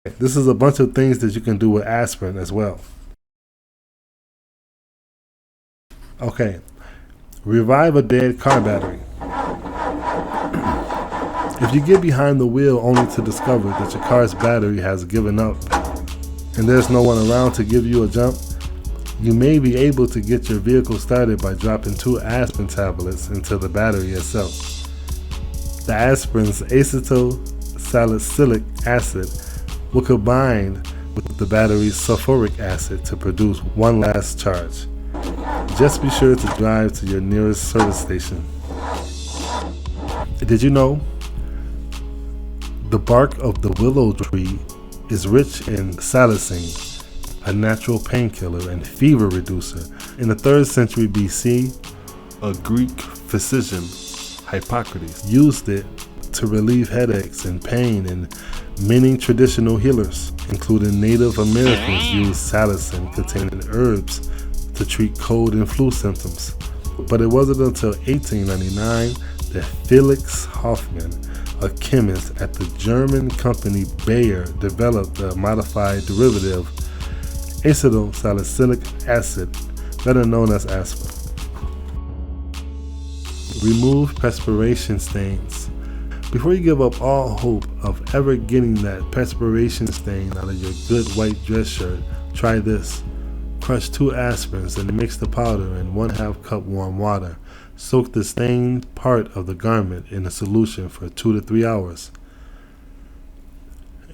This is a bunch of things that you can do with aspirin as well. Okay, revive a dead car battery. If you get behind the wheel only to discover that your car's battery has given up and there's no one around to give you a jump, you may be able to get your vehicle started by dropping 2 aspirin tablets into the battery itself. The aspirin's acetylsalicylic acid will combine with the battery's sulfuric acid to produce one last charge. Just be sure to drive to your nearest service station. Did you know the bark of the willow tree is rich in salicine, a natural painkiller and fever reducer? In the 3rd century BC, a Greek physician, Hippocrates, used it to relieve headaches and pain, and many traditional healers, including Native Americans, used salicin containing herbs to treat cold and flu symptoms. But it wasn't until 1899 that Felix Hoffmann, a chemist at the German company Bayer, developed a modified derivative, acetylsalicylic acid, better known as aspirin. Remove perspiration stains. Before you give up all hope of ever getting that perspiration stain out of your good white dress shirt, try this. Crush 2 aspirins and mix the powder in 1/2 cup warm water. Soak the stained part of the garment in a solution for 2 to 3 hours,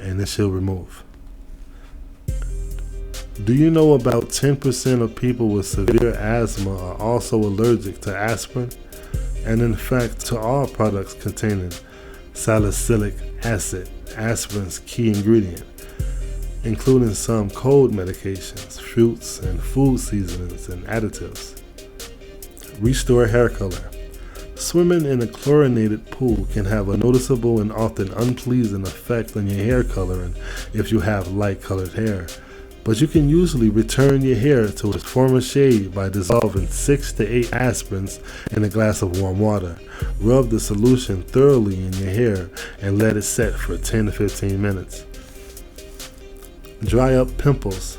and it should remove. Do you know about 10% of people with severe asthma are also allergic to aspirin? And in fact, to all products containing salicylic acid, aspirin's key ingredient, including some cold medications, fruits, and food seasonings and additives. Restore hair color. Swimming in a chlorinated pool can have a noticeable and often unpleasing effect on your hair coloring if you have light colored hair. But you can usually return your hair to its former shade by dissolving 6 to 8 aspirins in a glass of warm water. Rub the solution thoroughly in your hair and let it set for 10 to 15 minutes. Dry up pimples.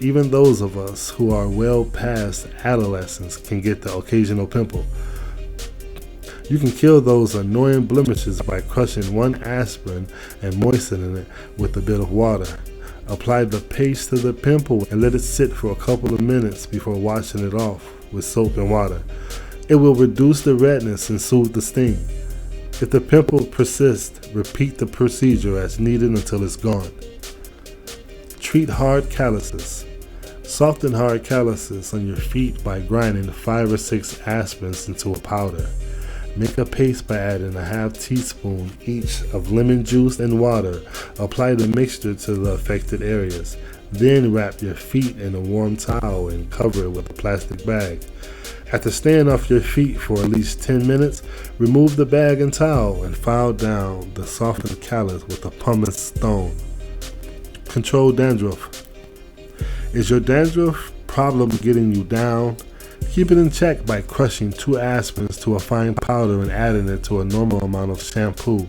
Even those of us who are well past adolescence can get the occasional pimple. You can kill those annoying blemishes by crushing 1 aspirin and moistening it with a bit of water. Apply the paste to the pimple and let it sit for a couple of minutes before washing it off with soap and water. It will reduce the redness and soothe the sting. If the pimple persists, repeat the procedure as needed until it's gone. Treat hard calluses. Soften hard calluses on your feet by grinding 5 or 6 aspirins into a powder. Make a paste by adding a 1/2 teaspoon each of lemon juice and water. Apply the mixture to the affected areas. Then wrap your feet in a warm towel and cover it with a plastic bag. After staying off your feet for at least 10 minutes, remove the bag and towel and file down the softened callus with a pumice stone. Control dandruff. Is your dandruff problem getting you down? Keep it in check by crushing 2 aspirins to a fine powder and adding it to a normal amount of shampoo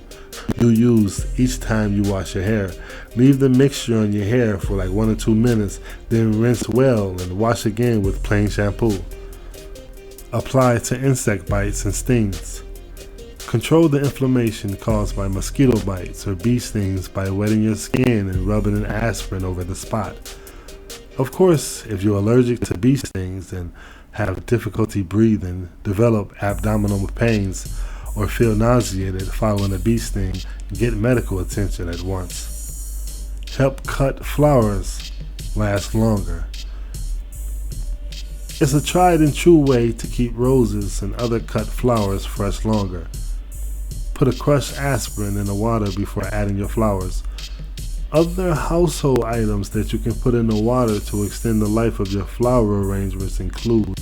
you use each time you wash your hair. Leave the mixture on your hair for like 1 or 2 minutes, then rinse well and wash again with plain shampoo. Apply to insect bites and stings. Control the inflammation caused by mosquito bites or bee stings by wetting your skin and rubbing an aspirin over the spot. Of course, if you're allergic to bee stings and have difficulty breathing, develop abdominal pains, or feel nauseated following a bee sting, get medical attention at once. Help cut flowers last longer. It's a tried and true way to keep roses and other cut flowers fresh longer. Put a crushed aspirin in the water before adding your flowers. Other household items that you can put in the water to extend the life of your flower arrangements include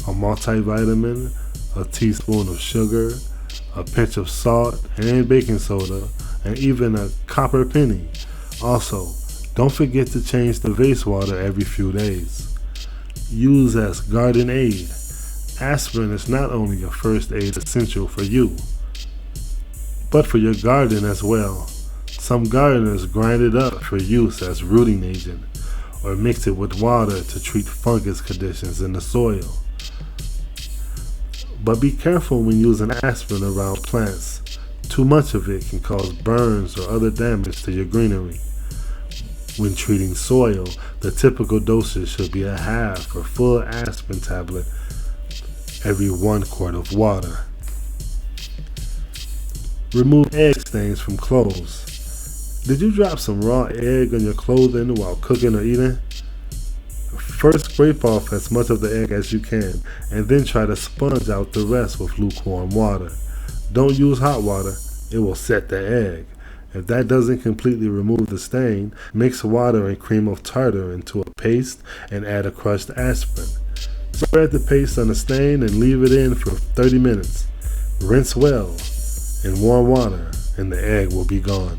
a multivitamin, a teaspoon of sugar, a pinch of salt and baking soda, and even a copper penny. Also, don't forget to change the vase water every few days. Use as garden aid. Aspirin is not only a first aid essential for you, but for your garden as well. Some gardeners grind it up for use as rooting agent or mix it with water to treat fungus conditions in the soil. But be careful when using aspirin around plants. Too much of it can cause burns or other damage to your greenery. When treating soil, the typical dosage should be a half or full aspirin tablet every 1 quart of water. Remove egg stains from clothes. Did you drop some raw egg on your clothing while cooking or eating? First, scrape off as much of the egg as you can, and then try to sponge out the rest with lukewarm water. Don't use hot water, it will set the egg. If that doesn't completely remove the stain, mix water and cream of tartar into a paste and add a crushed aspirin. Spread the paste on the stain and leave it in for 30 minutes. Rinse well in warm water and the egg will be gone.